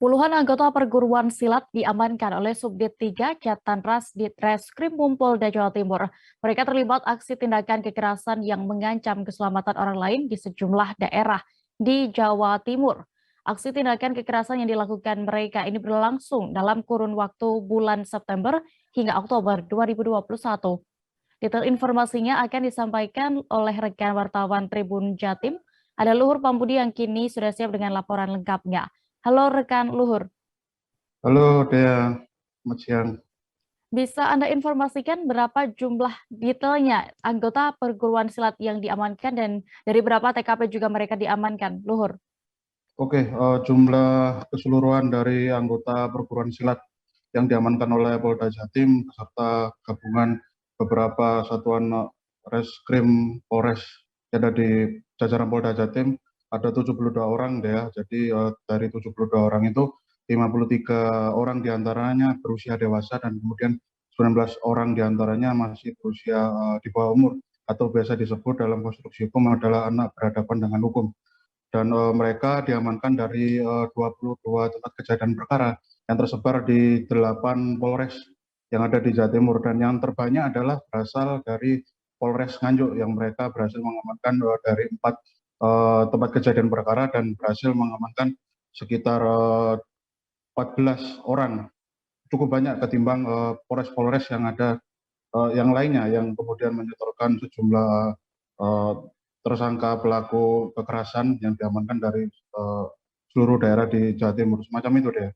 Puluhan anggota perguruan silat diamankan oleh Subdit 3 Jatanras Ditreskrim Polda Jawa Timur. Mereka terlibat aksi tindakan kekerasan yang mengancam keselamatan orang lain di sejumlah daerah di Jawa Timur. Aksi tindakan kekerasan yang dilakukan mereka ini berlangsung dalam kurun waktu bulan September hingga Oktober 2021. Detail informasinya akan disampaikan oleh rekan wartawan Tribun Jatim. Ada Luhur Pambudi yang kini sudah siap dengan laporan lengkapnya. Halo rekan Luhur, Halo Dea, selamat siang. bisa Anda informasikan berapa jumlah detailnya anggota perguruan silat yang diamankan dan dari berapa TKP juga mereka diamankan, Luhur? Oke, jumlah keseluruhan dari anggota perguruan silat yang diamankan oleh Polda Jatim beserta gabungan beberapa satuan Reskrim Polres yang ada di jajaran Polda Jatim ada 72 orang Dea. Jadi dari 72 orang itu 53 orang diantaranya berusia dewasa dan kemudian 19 orang diantaranya masih berusia di bawah umur atau biasa disebut dalam konstruksi hukum adalah anak berhadapan dengan hukum. Dan mereka diamankan dari 22 tempat kejadian perkara yang tersebar di 8 Polres yang ada di Jawa Timur, dan yang terbanyak adalah berasal dari Polres Nganjuk yang mereka berhasil mengamankan dari 4 tempat kejadian perkara dan berhasil mengamankan sekitar 14 orang, cukup banyak ketimbang Polres-Polres yang ada yang lainnya yang kemudian menyetorkan sejumlah tersangka pelaku kekerasan yang diamankan dari seluruh daerah di Jawa Timur. Semacam itu deh.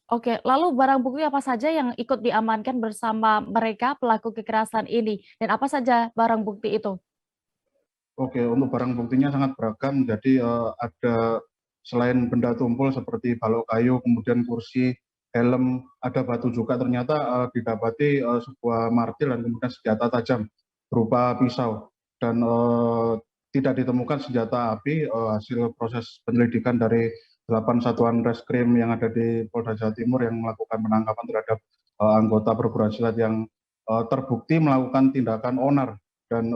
Oke, lalu barang bukti apa saja yang ikut diamankan bersama mereka pelaku kekerasan ini dan apa saja barang bukti itu? Oke, untuk barang buktinya sangat beragam. Jadi ada selain benda tumpul seperti balok kayu, kemudian kursi, helm, ada batu juga. Ternyata didapati sebuah martil dan kemudian senjata tajam berupa pisau. Dan tidak ditemukan senjata api. Hasil proses penyelidikan dari 8 satuan reskrim yang ada di Polda Jawa Timur yang melakukan penangkapan terhadap anggota perguruan silat yang terbukti melakukan tindakan onar dan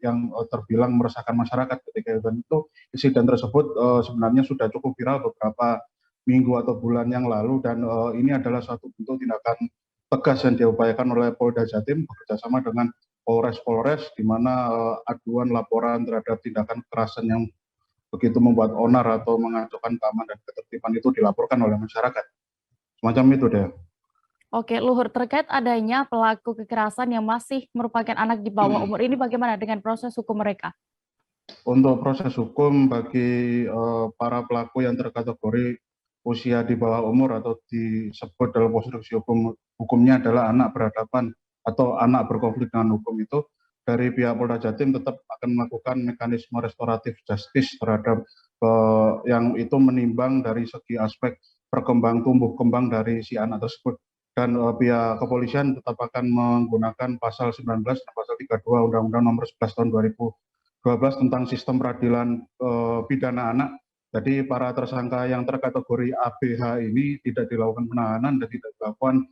yang terbilang meresahkan masyarakat ketika itu. Insiden tersebut sebenarnya sudah cukup viral beberapa minggu atau bulan yang lalu, dan ini adalah suatu bentuk tindakan tegas yang diupayakan oleh Polda Jatim bekerjasama dengan Polres-Polres, di mana aduan laporan terhadap tindakan kekerasan yang begitu membuat onar atau mengacaukan keamanan dan ketertiban itu dilaporkan oleh masyarakat. Semacam itu deh. Oke, Luhur, terkait adanya pelaku kekerasan yang masih merupakan anak di bawah umur ini bagaimana dengan proses hukum mereka? Untuk proses hukum bagi para pelaku yang terkategori usia di bawah umur atau disebut dalam konstruksi hukumnya adalah anak berhadapan atau anak berkonflik dengan hukum, itu dari pihak Polda Jatim tetap akan melakukan mekanisme restoratif justice terhadap yang itu menimbang dari segi aspek perkembang tumbuh kembang dari si anak tersebut. Dan pihak kepolisian tetap akan menggunakan pasal 19 dan pasal 32 Undang-Undang Nomor 11 Tahun 2012 tentang sistem peradilan pidana anak. Jadi para tersangka yang terkategori ABH ini tidak dilakukan penahanan dan tidak dilakukan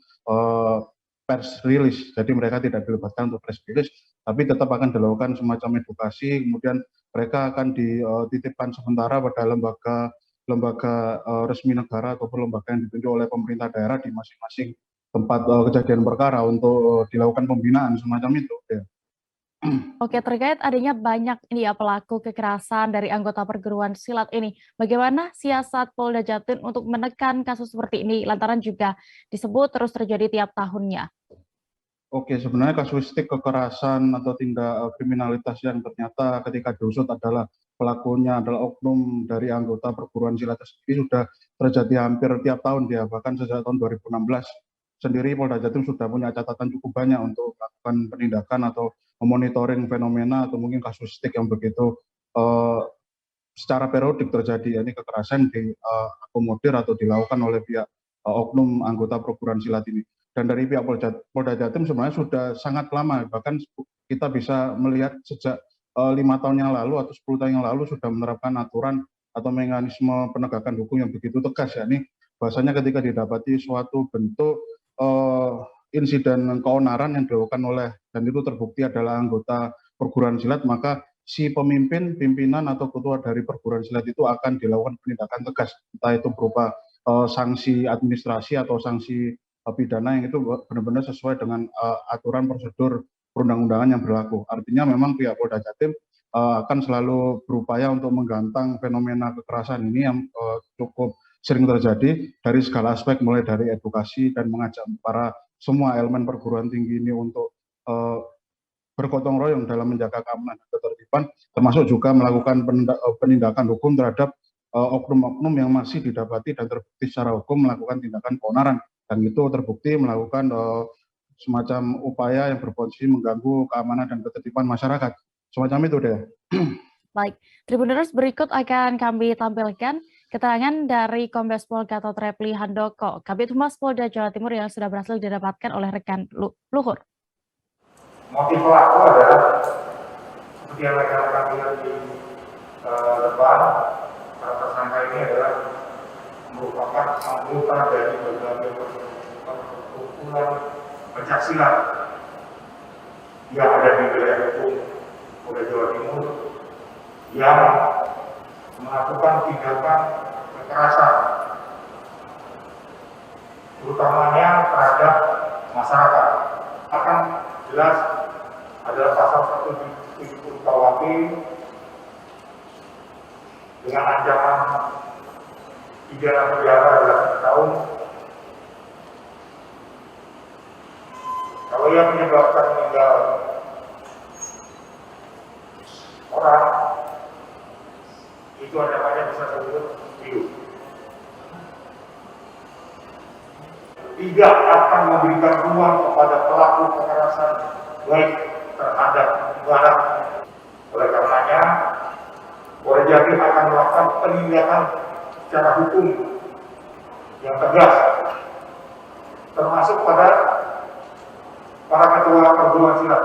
press release. Jadi mereka tidak dilibatkan untuk press release, tapi tetap akan dilakukan semacam edukasi. Kemudian mereka akan dititipkan sementara pada lembaga resmi negara ataupun lembaga yang ditunjuk oleh pemerintah daerah di masing-masing tempat kejadian perkara untuk dilakukan pembinaan semacam itu. Ya. Oke, terkait adanya banyak ini ya pelaku kekerasan dari anggota perguruan silat ini, bagaimana siasat Polda Jatim untuk menekan kasus seperti ini lantaran juga disebut terus terjadi tiap tahunnya? Oke, sebenarnya kasuistik kekerasan atau tindak kriminalitas yang ternyata ketika diusut adalah pelakunya adalah oknum dari anggota perguruan silat sendiri sudah terjadi hampir tiap tahun dia. Bahkan sejak tahun 2016 sendiri Polda Jatim sudah punya catatan cukup banyak untuk melakukan penindakan atau memonitoring fenomena atau mungkin kasuistik yang begitu secara periodik terjadi. Ini kekerasan diakomodir atau dilakukan oleh pihak oknum anggota perguruan silat ini. Dan dari pihak Polda Jatim sebenarnya sudah sangat lama, bahkan kita bisa melihat sejak 5 tahun yang lalu atau 10 tahun yang lalu sudah menerapkan aturan atau mekanisme penegakan hukum yang begitu tegas, ya. Ini bahasanya ketika didapati suatu bentuk insiden keonaran yang dilakukan oleh dan itu terbukti adalah anggota perguruan silat, maka si pimpinan atau ketua dari perguruan silat itu akan dilakukan penindakan tegas, entah itu berupa sanksi administrasi atau sanksi pidana yang itu benar-benar sesuai dengan aturan prosedur perundang-undangan yang berlaku. Artinya memang pihak Polda Jatim akan selalu berupaya untuk menggantang fenomena kekerasan ini yang cukup sering terjadi dari segala aspek, mulai dari edukasi dan mengajak para semua elemen perguruan tinggi ini untuk bergotong royong dalam menjaga keamanan dan ketertiban, termasuk juga melakukan penindakan hukum terhadap oknum-oknum yang masih didapati dan terbukti secara hukum melakukan tindakan keonaran, dan itu terbukti melakukan semacam upaya yang berpotensi mengganggu keamanan dan ketertiban masyarakat. Semacam itu deh. Baik, Tribuners, berikut akan kami tampilkan keterangan dari Kombes Pol Gatot Repli Handoko, Kabid Humas Polda Jawa Timur yang sudah berhasil didapatkan oleh rekan Luhur. Motif pelaku adalah seperti yang rekan-rekan lihat di depan, para tersangka ini adalah merupakan anggota dari berbagai perkumpulan pencaksilat yang ada di wilayah hukum Polda Jawa Timur yang melakukan tindakan kekerasan, terutamanya terhadap masyarakat. Akan jelas adalah pasal 170 KUHP dengan ancaman pidana penjara 8 tahun kalau yang menyebabkan meninggal orang, itu ancamannya bisa seumur hidup. Tidak akan memberikan ruang kepada pelaku kekerasan baik terhadap barang. Oleh karenanya, Polda Jatim akan melakukan penindakan secara hukum yang tegas, termasuk pada para ketua perguruan silat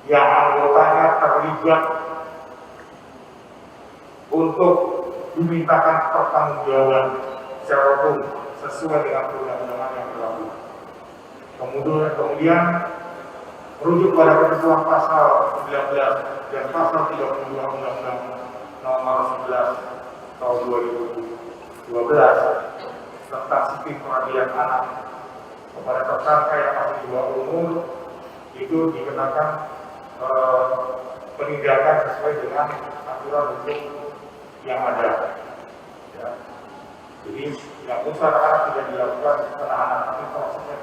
yang anggotanya terlibat untuk dimintakan pertanggungjawaban secara hukum sesuai dengan perundang-undangan yang berlaku. Kemudian merujuk pada ketentuan pasal 19 dan pasal 32 Undang-Undang Nomor 11 Tahun 2012 tentang sistem peradilan anak kepada tersangka yang masih di bawah umur itu dikenakan penindakan sesuai dengan aturan hukum yang ada. Ya. Jadi yang usaha tidak dilakukan penahanan, tapi prosesnya